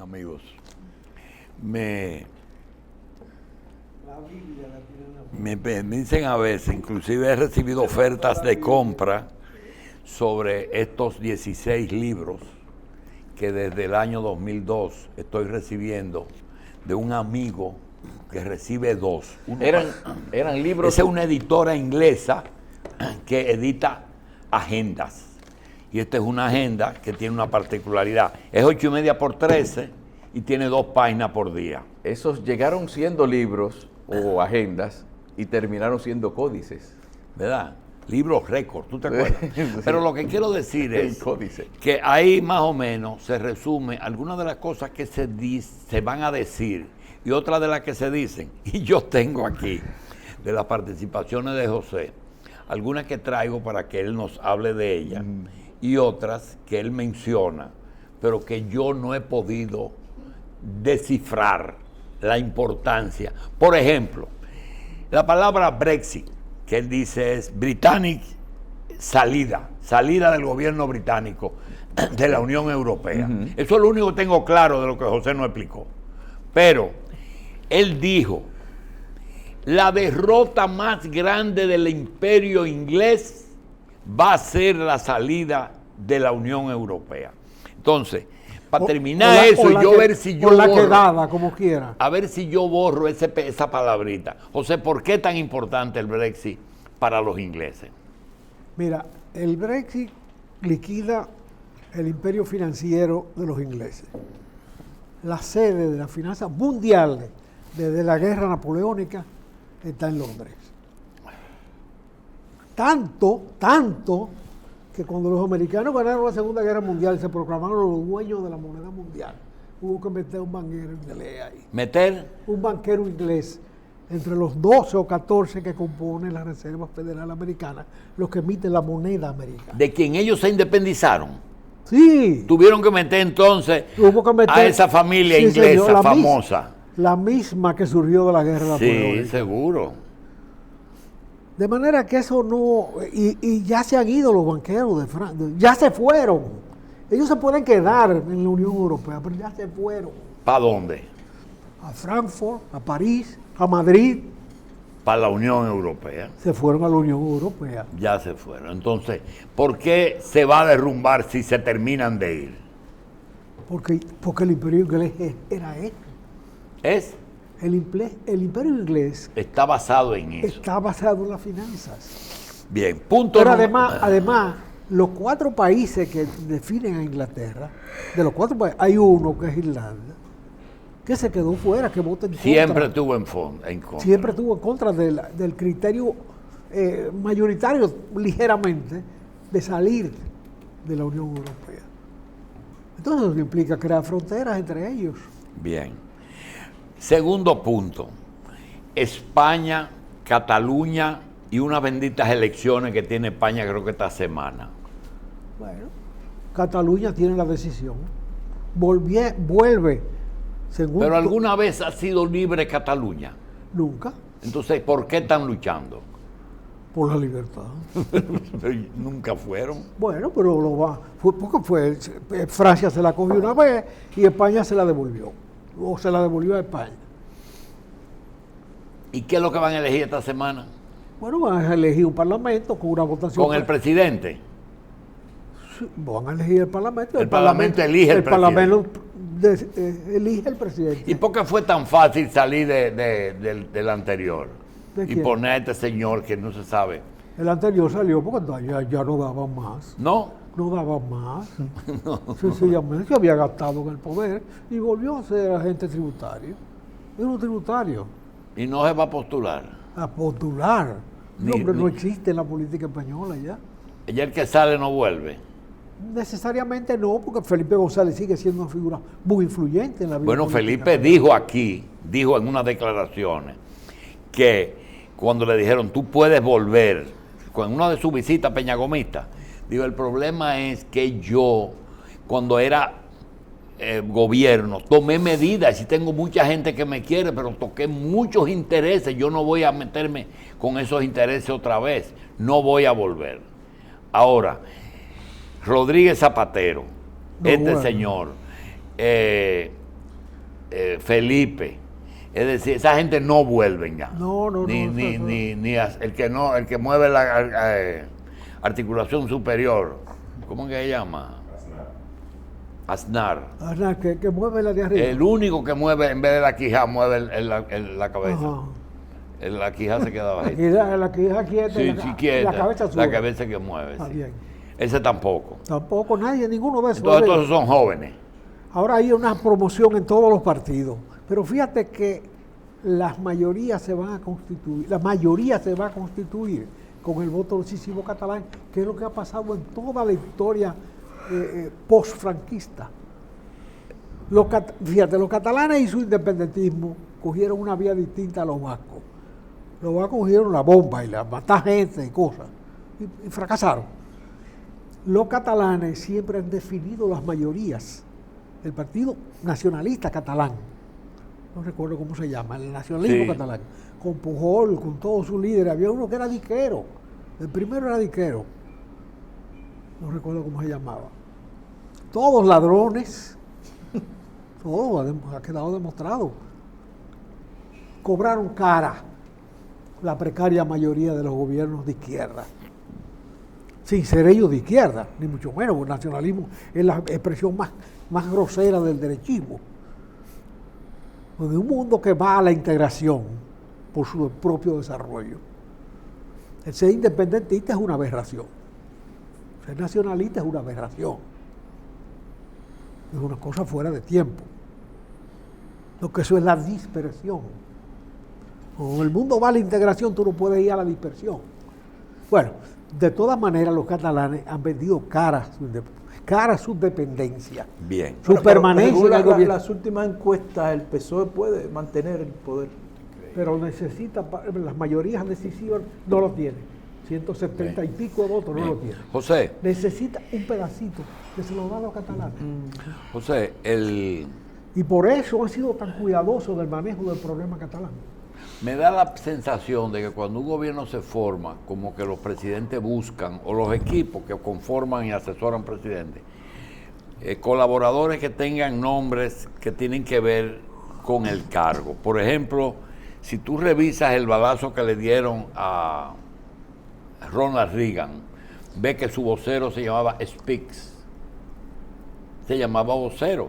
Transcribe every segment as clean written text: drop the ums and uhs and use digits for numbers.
amigos. Me dicen a veces, inclusive he recibido ofertas de compra sobre estos 16 libros que desde el año 2002 estoy recibiendo de un amigo que recibe dos. Eran libros. Esa es una editora inglesa que edita agendas. Y esta es una agenda que tiene una particularidad. Es 8:30 por 13 y tiene 2 páginas por día. Esos llegaron siendo libros o agendas y terminaron siendo códices. ¿Verdad? Libros récord, ¿tú te acuerdas? Sí. Pero lo que quiero decir es códice. Que ahí más o menos se resume algunas de las cosas que se van a decir y otras de las que se dicen. Y yo tengo aquí, de las participaciones de José, algunas que traigo para que él nos hable de ellas y otras que él menciona, pero que yo no he podido descifrar la importancia. Por ejemplo, la palabra Brexit, que él dice es Britannic, salida del gobierno británico de la Unión Europea. Eso es lo único que tengo claro de lo que José nos explicó. Pero él dijo, la derrota más grande del imperio inglés va a ser la salida de la Unión Europea. Entonces, para terminar eso y yo ver si yo borro, la quedada, como quiera. A ver si yo borro esa palabrita. José, ¿por qué es tan importante el Brexit para los ingleses? Mira, el Brexit liquida el imperio financiero de los ingleses. La sede de las finanzas mundiales desde la guerra napoleónica está en Londres. Tanto que cuando los americanos ganaron la Segunda Guerra Mundial se proclamaron los dueños de la moneda mundial. Hubo que meter un banquero inglés ahí. ¿Meter? Un banquero inglés entre los 12 o 14 que componen la Reserva Federal Americana, los que emiten la moneda americana. ¿De quien ellos se independizaron? Sí. Tuvieron que meter entonces a esa familia inglesa, señor, famosa. La misma que surgió de la guerra napoleónica. Sí, seguro. De manera que eso no... Y ya se han ido los banqueros de Francia, ya se fueron. Ellos se pueden quedar en la Unión Europea, pero ya se fueron. ¿Para dónde? A Frankfurt, a París, a Madrid. Para la Unión Europea. Se fueron a la Unión Europea. Ya se fueron. Entonces, ¿por qué se va a derrumbar si se terminan de ir? Porque el imperio inglés era esto. ¿Es? El imperio inglés está basado en eso. Está basado en las finanzas. Bien, punto. Pero además, los 4 países que definen a Inglaterra, de los 4 países, hay uno que es Irlanda, que se quedó fuera, que vota en contra. Siempre estuvo en contra. Siempre estuvo en contra del criterio mayoritario, ligeramente, de salir de la Unión Europea. Entonces eso implica crear fronteras entre ellos. Bien. Segundo punto, España, Cataluña y unas benditas elecciones que tiene España creo que esta semana. Bueno, Cataluña tiene la decisión, vuelve. Pero ¿alguna vez ha sido libre Cataluña? Nunca. Entonces, ¿por qué están luchando? Por la libertad. Nunca fueron. Bueno, pero porque Francia se la cogió una vez y España se la devolvió. O se la devolvió a España. ¿Y qué es lo que van a elegir esta semana? Bueno, van a elegir un parlamento con una votación. ¿Con el presidente? Sí, van a elegir el parlamento. El parlamento elige el presidente. El parlamento elige el presidente. ¿Y por qué fue tan fácil salir del anterior? Y poner a este señor que no se sabe. El anterior salió porque ya no daba más. ¿No? No daba más. Sencillamente se había gastado en el poder y volvió a ser agente tributario. Es un tributario. ¿Y no se va a postular? A postular. No existe en la política española ya. ¿Y el que sale no vuelve? Necesariamente no, porque Felipe González sigue siendo una figura muy influyente en la vida. Bueno, Felipe dijo en unas declaraciones, que cuando le dijeron, tú puedes volver, con una de sus visitas a Peñagomista, digo, el problema es que yo, cuando era gobierno, tomé medidas y tengo mucha gente que me quiere, pero toqué muchos intereses, yo no voy a meterme con esos intereses otra vez, no voy a volver. Ahora, Rodríguez Zapatero, señor, Felipe. Es decir, esa gente no vuelven ya. No, El que mueve la articulación superior. ¿Cómo que se llama? Aznar. Aznar, que mueve la de arriba. El único que mueve, en vez de la quija, mueve la cabeza. Ajá. La quija se queda bajita. La quija quieta, Sí, sí, quieta. la cabeza sube. La cabeza que mueve. Está Sí. bien. Ese tampoco. Tampoco nadie, ninguno de esos. Entonces, todos son jóvenes. Ahora hay una promoción en todos los partidos. Pero fíjate que las mayorías se van a constituir, la mayoría se va a constituir con el voto decisivo catalán, que es lo que ha pasado en toda la historia post-franquista. Fíjate, los catalanes y su independentismo cogieron una vía distinta a los vascos. Los vascos cogieron la bomba y la matar gente y cosas, y fracasaron. Los catalanes siempre han definido las mayorías. El Partido Nacionalista Catalán, no recuerdo cómo se llama, el nacionalismo catalán, con Pujol, con todos sus líderes, había uno que era diquero, el primero era diquero, no recuerdo cómo se llamaba. Todos ladrones, todo ha quedado demostrado. Cobraron cara la precaria mayoría de los gobiernos de izquierda, sin ser ellos de izquierda, ni mucho menos, porque el nacionalismo es la expresión más grosera del derechismo. De un mundo que va a la integración por su propio desarrollo. El ser independentista es una aberración. Ser nacionalista es una aberración. Es una cosa fuera de tiempo. Lo que eso es la dispersión. Cuando el mundo va a la integración, tú no puedes ir a la dispersión. Bueno, de todas maneras, los catalanes han vendido cara a su dependencia. Bien. Su permanencia en el gobierno. Las últimas encuestas, el PSOE puede mantener el poder. Pero necesita, las mayorías decisivas no lo tiene. 170 y pico de votos no lo tiene. José, Necesita un pedacito que se lo da a los catalanes. José, Y por eso han sido tan cuidadosos del manejo del problema catalán. me da la sensación de que cuando un gobierno se forma, como que los presidentes buscan, o los equipos que conforman y asesoran presidentes, colaboradores que tengan nombres que tienen que ver con el cargo. Por ejemplo, si tú revisas el balazo que le dieron a Ronald Reagan, ve que su vocero se llamaba Speaks. Se llamaba vocero.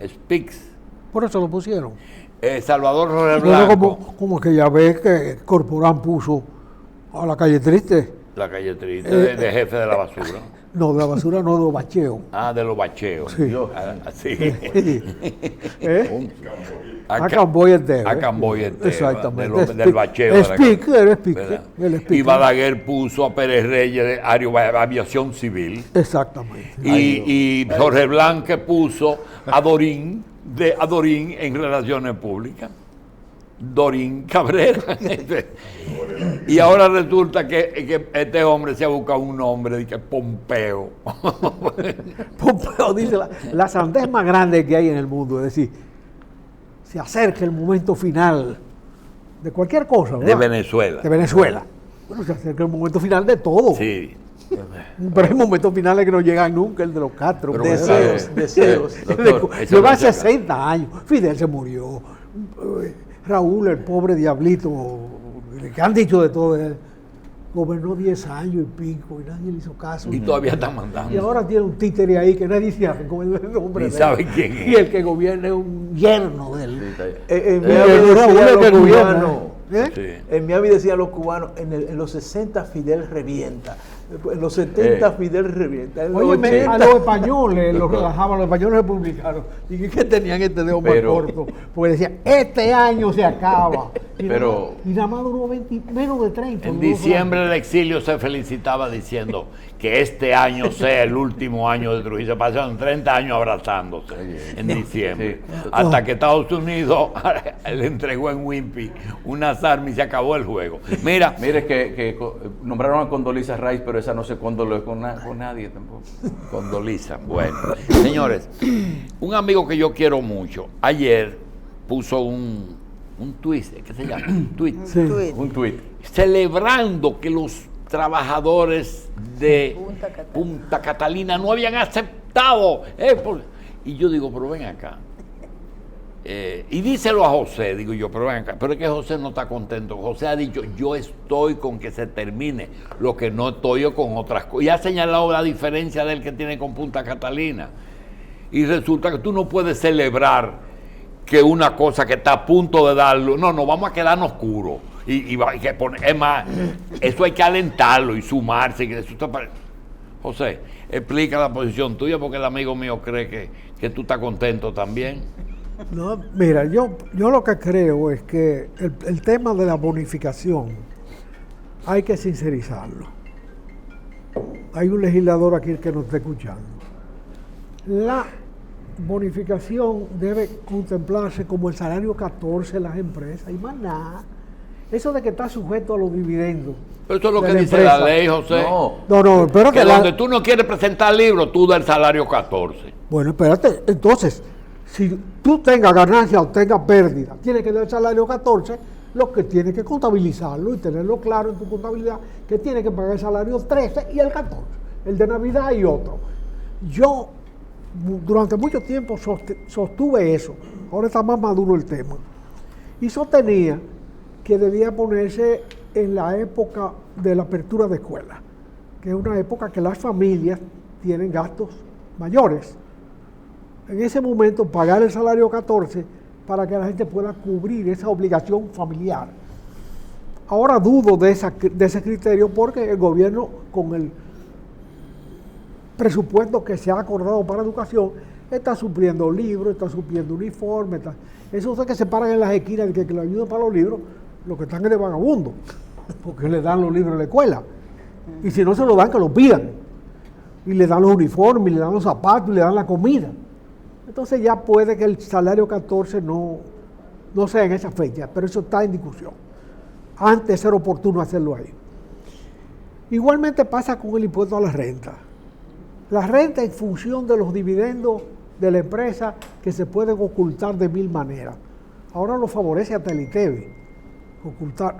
Speaks. Por eso lo pusieron. Salvador Jorge Bueno, Blanco. como que ya ves que Corporán puso a la calle triste. La calle triste de jefe de la basura. No, de la basura no, de los bacheos. Ah, de los bacheos. Sí. Sí. A Camboya entero. A Camboya entero. Exactamente. Del bacheo. El speaker. El Y speaker. Balaguer puso a Pérez Reyes de Aviación Civil. Exactamente. Y Jorge Blanque puso a Dorín en Relaciones Públicas. Dorín Cabrera. Y ahora resulta que este hombre se ha buscado un nombre de que Pompeo. Pompeo dice la sandez más grande que hay en el mundo, es decir, se acerca el momento final de cualquier cosa, ¿verdad? De Venezuela. De Venezuela. Bueno, se acerca el momento final de todo. Sí. Pero hay momentos finales que no llegan nunca, el de los Castro. Pero Deseos. Doctor, eso Lleva no se acaba. 60 años. Fidel se murió. Raúl, el pobre diablito, que han dicho de todo, gobernó 10 años y pico y nadie le hizo caso. Y todavía está mandando. Y ahora tiene un títere ahí que nadie se hace con el nombre Ni de él. sabe quién es. Y el que gobierna es un yerno de él. En Y Miami el Raúl decían el que los gobierna. cubanos, ¿Eh? Sí. en Miami decían los cubanos, en los 60 Fidel revienta, en los 70 Fidel revienta, en los Oye, a 80 los españoles los Doctor. relajaban, los españoles republicanos. Y que tenían este dedo más Pero- corto. Porque decían, este año se acaba. Y Pero- nada más duró menos de 30. En duró diciembre del exilio se felicitaba diciendo que este año sea el último año de Trujillo. Pasaron 30 años abrazándose en diciembre. Sí. Hasta que Estados Unidos le entregó en Wimpy unas armas y se acabó el juego. Mira, Mire que nombraron a Condoleezza Rice, pero esa no se condoló con nadie tampoco. Condoleezza. Bueno, señores, un amigo que yo quiero mucho, ayer puso un tweet, ¿qué se llama? Un tweet. Sí. Un tuit. Celebrando que los trabajadores de Punta Catalina no habían aceptado. Y yo digo, pero ven acá. y díselo a José, digo yo, pero ven acá, pero es que José no está contento. José ha dicho, yo estoy con que se termine, lo que no estoy yo con otras cosas. Y ha señalado la diferencia del que tiene con Punta Catalina. Y resulta que tú no puedes celebrar que una cosa que está a punto de darlo, no, vamos a quedarnos oscuros. Y hay que poner, es más, eso hay que alentarlo y sumarse. Que eso José, explica la posición tuya porque el amigo mío cree que tú estás contento también. No, mira, yo lo que creo es que el tema de la bonificación hay que sincerizarlo. Hay un legislador aquí que nos está escuchando. La bonificación debe contemplarse como el salario 14 de las empresas y más nada. Eso de que está sujeto a los dividendos. Pero eso es lo de que la dice empresa. la ley, José. No, espérate. Que donde tú no quieres presentar libros, tú das el salario 14. Bueno, espérate. Entonces, si tú tengas ganancia o tengas pérdida, tienes que dar el salario 14, lo que tienes que contabilizarlo y tenerlo claro en tu contabilidad, que tienes que pagar el salario 13 y el 14, el de Navidad y otro. Yo durante mucho tiempo sostuve eso, ahora está más maduro el tema, y sostenía que debía ponerse en la época de la apertura de escuelas, que es una época que las familias tienen gastos mayores. En ese momento pagar el salario 14 para que la gente pueda cubrir esa obligación familiar. Ahora dudo de ese criterio porque el gobierno, con el presupuesto que se ha acordado para educación, está supliendo libros, está supliendo uniformes. Esos que se paran en las esquinas de que le ayuden para los libros, los que están es de vagabundo, porque le dan los libros en la escuela. Y si no se lo dan, que lo pidan. Y le dan los uniformes, y le dan los zapatos, y le dan la comida. Entonces ya puede que el salario 14 no sea en esa fecha, pero eso está en discusión. Antes era oportuno hacerlo ahí. Igualmente pasa con el impuesto a la renta. La renta en función de los dividendos de la empresa que se pueden ocultar de mil maneras. Ahora lo favorece hasta el ITEBI, ocultar,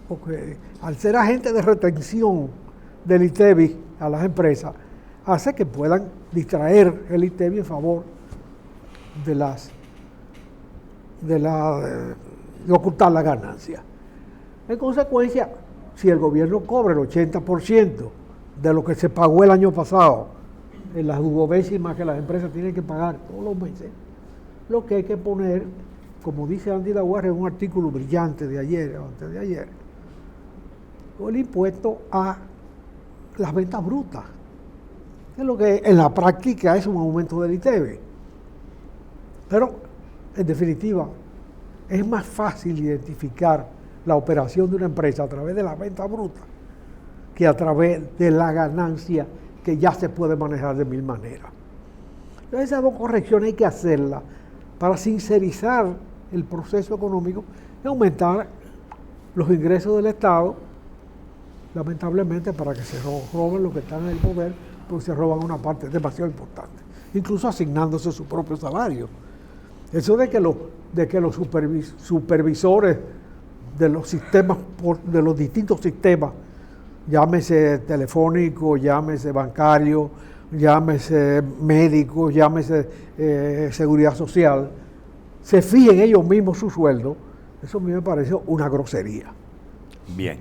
porque al ser agente de retención del ITEBI a las empresas, hace que puedan distraer el ITEBI en favor de ocultar la ganancia. En consecuencia, si el gobierno cobra el 80% de lo que se pagó el año pasado, en las duodécimas que las empresas tienen que pagar todos los meses, lo que hay que poner, como dice Andy Daguerre en un artículo brillante de ayer o antes de ayer, el impuesto a las ventas brutas, que es lo que en la práctica es un aumento del ITEBI. Pero, en definitiva, es más fácil identificar la operación de una empresa a través de la venta bruta que a través de la ganancia que ya se puede manejar de mil maneras. Entonces, esas dos correcciones hay que hacerlas para sincerizar el proceso económico y aumentar los ingresos del Estado, lamentablemente para que se roben los que están en el poder, porque se roban una parte demasiado importante, incluso asignándose su propio salario. Eso de que los supervisores de los sistemas, de los distintos sistemas, llámese telefónico, llámese bancario, llámese médico, llámese seguridad social, se fijen ellos mismos su sueldo, eso a mí me parece una grosería. Bien.